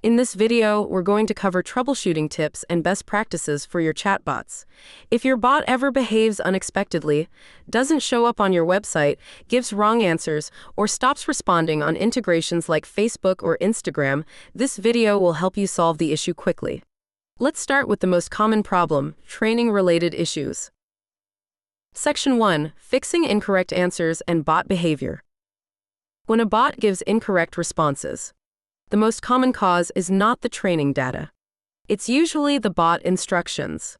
In this video, we're going to cover troubleshooting tips and best practices for your chatbots. If your bot ever behaves unexpectedly, doesn't show up on your website, gives wrong answers, or stops responding on integrations like Facebook or Instagram, this video will help you solve the issue quickly. Let's start with the most common problem, training-related issues. Section 1. Fixing incorrect answers and bot behavior. When a bot gives incorrect responses, the most common cause is not the training data. It's usually the bot instructions.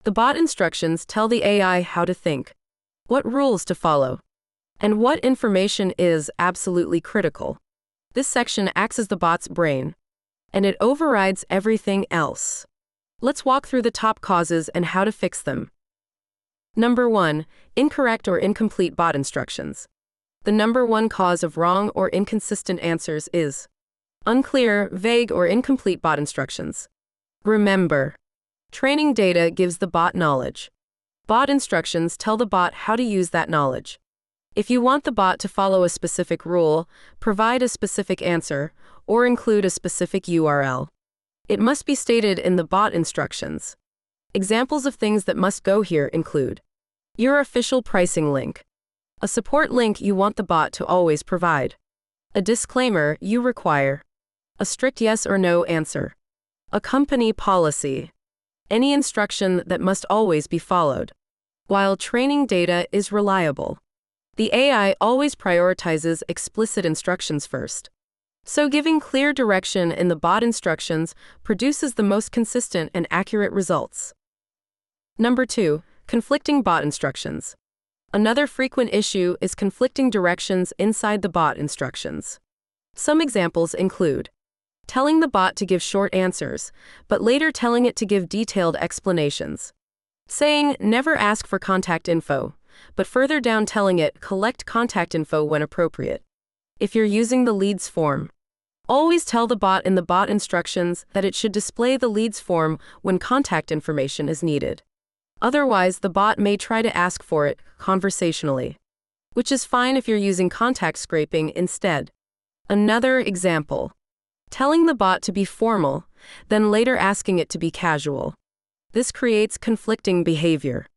The bot instructions tell the AI how to think, what rules to follow, and what information is absolutely critical. This section acts as the bot's brain, and it overrides everything else. Let's walk through the top causes and how to fix them. Number 1. Incorrect or incomplete bot instructions. The number one cause of wrong or inconsistent answers is unclear, vague, or incomplete bot instructions. Remember, training data gives the bot knowledge. Bot instructions tell the bot how to use that knowledge. If you want the bot to follow a specific rule, provide a specific answer, or include a specific URL, it must be stated in the bot instructions. Examples of things that must go here include your official pricing link, a support link you want the bot to always provide, a disclaimer you require, a strict yes or no answer, a company policy, any instruction that must always be followed. While training data is reliable, the AI always prioritizes explicit instructions first. So giving clear direction in the bot instructions produces the most consistent and accurate results. Number 2. Conflicting bot instructions. Another frequent issue is conflicting directions inside the bot instructions. Some examples include telling the bot to give short answers, but later telling it to give detailed explanations. Saying, never ask for contact info, but further down telling it, collect contact info when appropriate. If you're using the leads form, always tell the bot in the bot instructions that it should display the leads form when contact information is needed. Otherwise, the bot may try to ask for it conversationally, which is fine if you're using contact scraping instead. Another example, telling the bot to be formal, then later asking it to be casual. This creates conflicting behavior.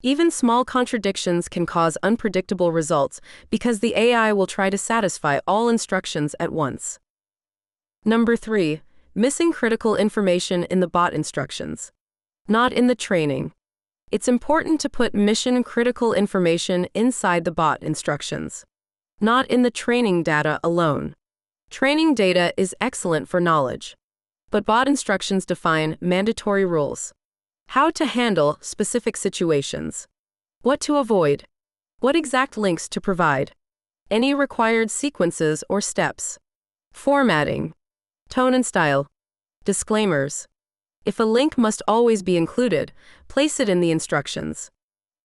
Even small contradictions can cause unpredictable results because the AI will try to satisfy all instructions at once. Number 3. Missing critical information in the bot instructions. Not in the training. It's important to put mission-critical information inside the bot instructions, not in the training data alone. Training data is excellent for knowledge, but bot instructions define mandatory rules. How to handle specific situations. What to avoid. What exact links to provide. Any required sequences or steps. Formatting. Tone and style. Disclaimers. If a link must always be included, place it in the instructions.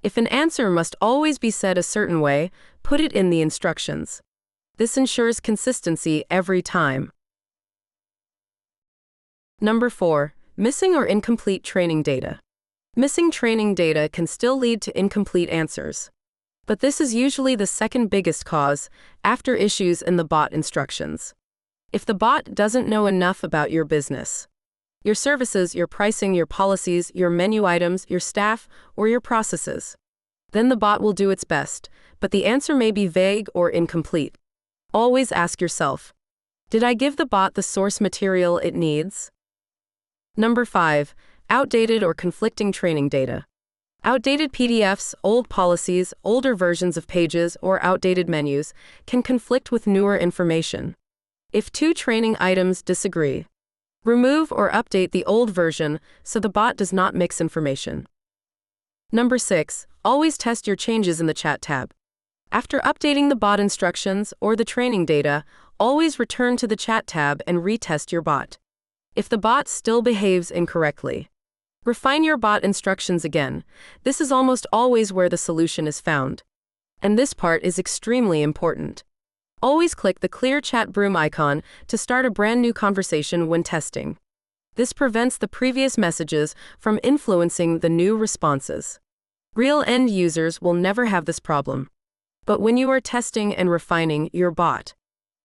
If an answer must always be said a certain way, put it in the instructions. This ensures consistency every time. Number 4. Missing or incomplete training data. Missing training data can still lead to incomplete answers, but this is usually the second biggest cause, after issues in the bot instructions. If the bot doesn't know enough about your business, your services, your pricing, your policies, your menu items, your staff, or your processes, then the bot will do its best, but the answer may be vague or incomplete. Always ask yourself, did I give the bot the source material it needs? Number 5. Outdated or conflicting training data. Outdated PDFs, old policies, older versions of pages, or outdated menus can conflict with newer information. If two training items disagree, remove or update the old version so the bot does not mix information. Number 6. Always test your changes in the chat tab. After updating the bot instructions or the training data, always return to the chat tab and retest your bot. If the bot still behaves incorrectly, refine your bot instructions again. This is almost always where the solution is found. And this part is extremely important. Always click the clear chat broom icon to start a brand new conversation when testing. This prevents the previous messages from influencing the new responses. Real end users will never have this problem. But when you are testing and refining your bot,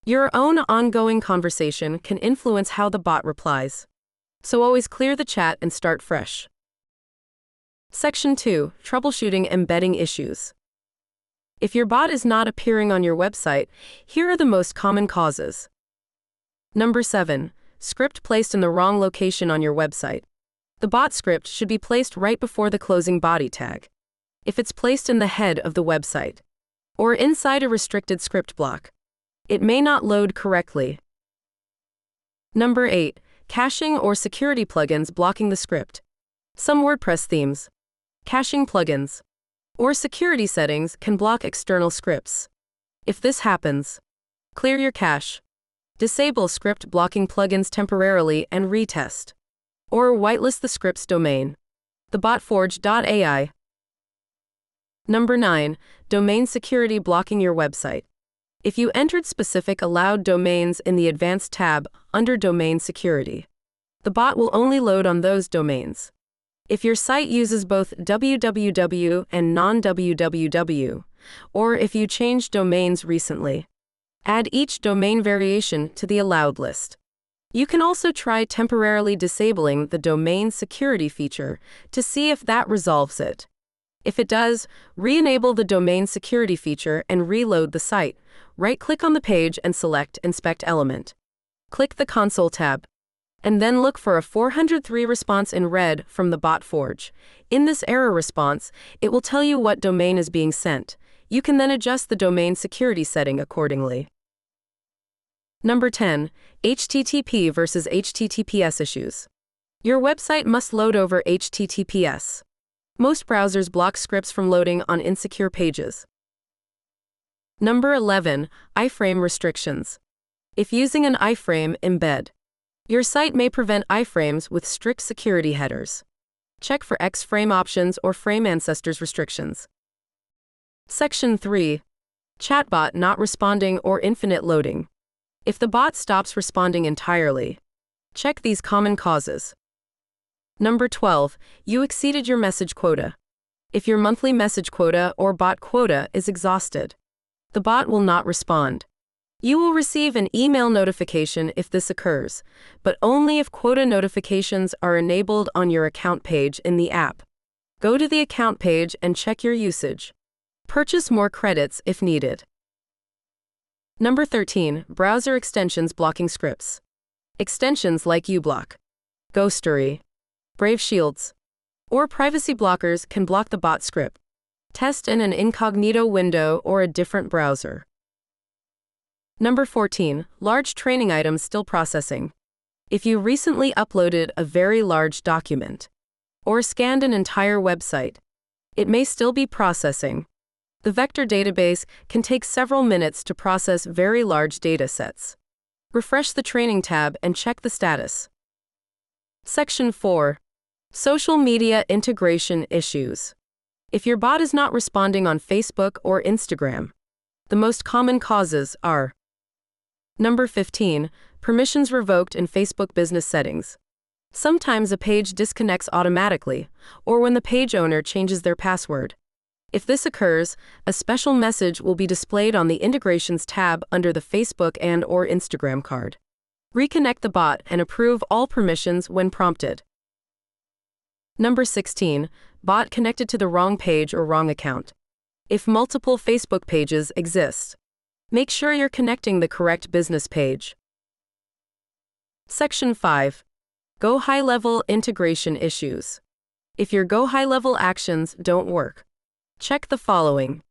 Your own ongoing conversation can influence how the bot replies. So always clear the chat and start fresh. Section 2. Troubleshooting embedding issues. If your bot is not appearing on your website, here are the most common causes. Number 7. Script placed in the wrong location on your website. The bot script should be placed right before the closing body tag. If it's placed in the head of the website or inside a restricted script block, it may not load correctly. Number 8. Caching or security plugins blocking the script. Some WordPress themes, caching plugins, or security settings can block external scripts. If this happens, clear your cache, disable script blocking plugins temporarily and retest, or whitelist the script's domain. Thebotforge.ai. Number 9. Domain security blocking your website. If you entered specific allowed domains in the Advanced tab under Domain Security, the bot will only load on those domains. If your site uses both www and non-www, or if you changed domains recently, add each domain variation to the allowed list. You can also try temporarily disabling the domain security feature to see if that resolves it. If it does, re-enable the domain security feature and reload the site. Right-click on the page and select Inspect Element. Click the Console tab, and then look for a 403 response in red from the bot forge. In this error response, it will tell you what domain is being sent. You can then adjust the domain security setting accordingly. Number 10. HTTP versus HTTPS issues. Your website must load over HTTPS. Most browsers block scripts from loading on insecure pages. Number 11. iFrame restrictions. If using an iFrame embed, your site may prevent iframes with strict security headers. Check for X-frame options or frame ancestors restrictions. Section 3. Chatbot not responding or infinite loading. If the bot stops responding entirely, check these common causes. Number 12. You exceeded your message quota. If your monthly message quota or bot quota is exhausted, the bot will not respond. You will receive an email notification if this occurs, but only if quota notifications are enabled on your account page in the app. Go to the account page and check your usage. Purchase more credits if needed. Number 13. Browser extensions blocking scripts. Extensions like uBlock, Ghostery, Brave Shields, or privacy blockers can block the bot script. Test in an incognito window or a different browser. Number 14. Large training items still processing. If you recently uploaded a very large document or scanned an entire website, it may still be processing. The vector database can take several minutes to process very large data sets. Refresh the training tab and check the status. Section 4. Social media integration issues. If your bot is not responding on Facebook or Instagram, the most common causes are: Number 15. Permissions revoked in Facebook business settings. Sometimes a page disconnects automatically, or when the page owner changes their password. If this occurs, a special message will be displayed on the Integrations tab under the Facebook and/or Instagram card. Reconnect the bot and approve all permissions when prompted. Number 16. Bot connected to the wrong page or wrong account. If multiple Facebook pages exist, make sure you're connecting the correct business page. Section 5. GoHighLevel integration issues. If your GoHighLevel actions don't work, check the following.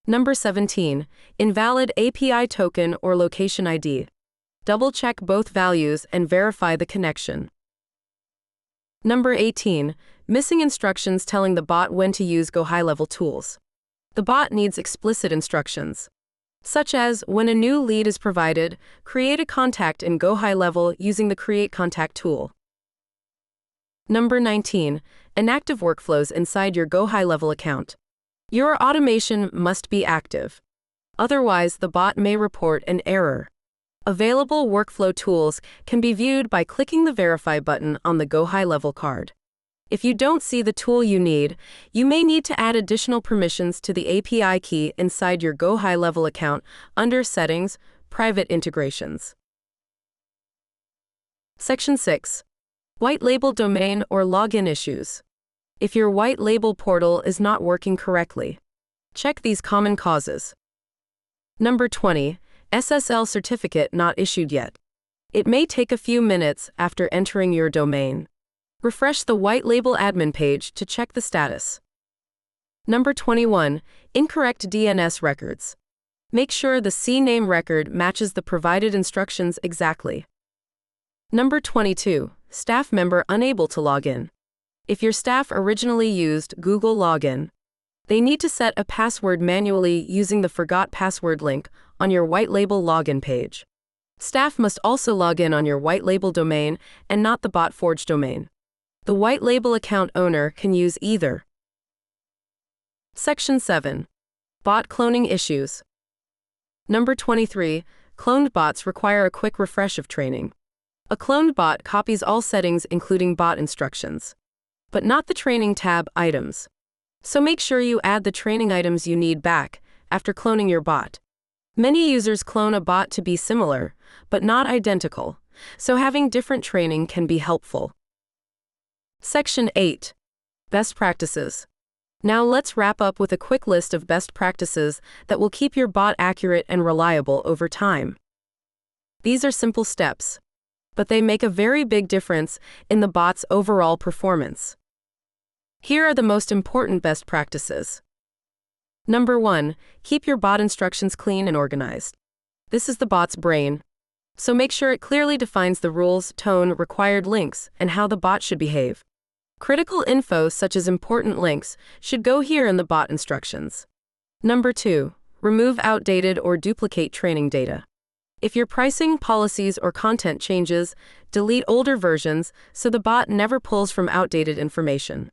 Number 17. Invalid API token or location ID. Double-check both values and verify the connection. Number 18. Missing instructions telling the bot when to use GoHighLevel tools. The bot needs explicit instructions, such as when a new lead is provided, create a contact in GoHighLevel using the Create Contact tool. Number 19. Inactive workflows inside your GoHighLevel account. Your automation must be active. Otherwise, the bot may report an error. Available workflow tools can be viewed by clicking the Verify button on the GoHighLevel card. If you don't see the tool you need, you may need to add additional permissions to the API key inside your GoHighLevel account under Settings, Private integrations. Section 6. White label domain or login issues. If your white label portal is not working correctly, check these common causes. Number 20. SSL certificate not issued yet. It may take a few minutes after entering your domain. Refresh the white label admin page to check the status. Number 21. Incorrect DNS records. Make sure the CNAME record matches the provided instructions exactly. Number 22. Staff member unable to log in. If your staff originally used Google Login, they need to set a password manually using the Forgot Password link on your white label login page. Staff must also log in on your white label domain and not the bot-forged domain. The white label account owner can use either. Section 7. Bot cloning issues. Number 23. Cloned bots require a quick refresh of training. A cloned bot copies all settings including bot instructions, but not the training tab items. So make sure you add the training items you need back after cloning your bot. Many users clone a bot to be similar, but not identical, so having different training can be helpful. Section 8. Best practices. Now let's wrap up with a quick list of best practices that will keep your bot accurate and reliable over time. These are simple steps, but they make a very big difference in the bot's overall performance. Here are the most important best practices. Number 1. Keep your bot instructions clean and organized. This is the bot's brain, so make sure it clearly defines the rules, tone, required links, and how the bot should behave. Critical info such as important links should go here in the bot instructions. Number 2. Remove outdated or duplicate training data. If your pricing, policies, or content changes, delete older versions so the bot never pulls from outdated information.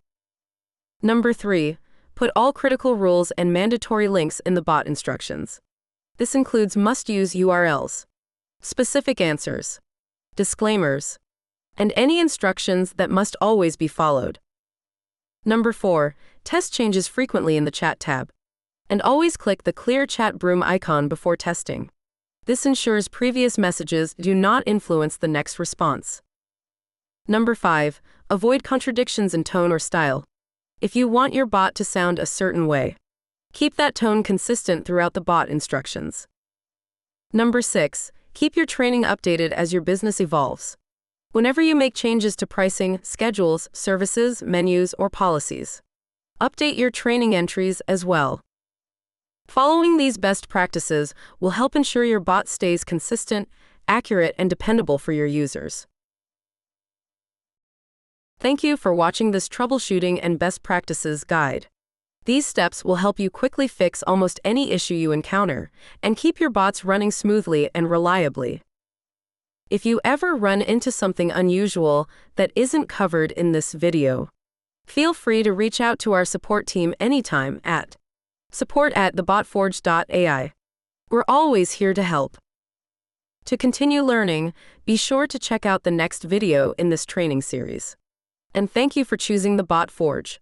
Number 3. Put all critical rules and mandatory links in the bot instructions. This includes must-use URLs, specific answers, disclaimers, and any instructions that must always be followed. Number 4. Test changes frequently in the chat tab, and always click the clear chat broom icon before testing. This ensures previous messages do not influence the next response. Number 5. Avoid contradictions in tone or style. If you want your bot to sound a certain way, keep that tone consistent throughout the bot instructions. Number 6. Keep your training updated as your business evolves. Whenever you make changes to pricing, schedules, services, menus, or policies, update your training entries as well. Following these best practices will help ensure your bot stays consistent, accurate, and dependable for your users. Thank you for watching this troubleshooting and best practices guide. These steps will help you quickly fix almost any issue you encounter and keep your bots running smoothly and reliably. If you ever run into something unusual that isn't covered in this video, feel free to reach out to our support team anytime at support@thebotforge.ai. We're always here to help. To continue learning, be sure to check out the next video in this training series. And thank you for choosing the Bot Forge.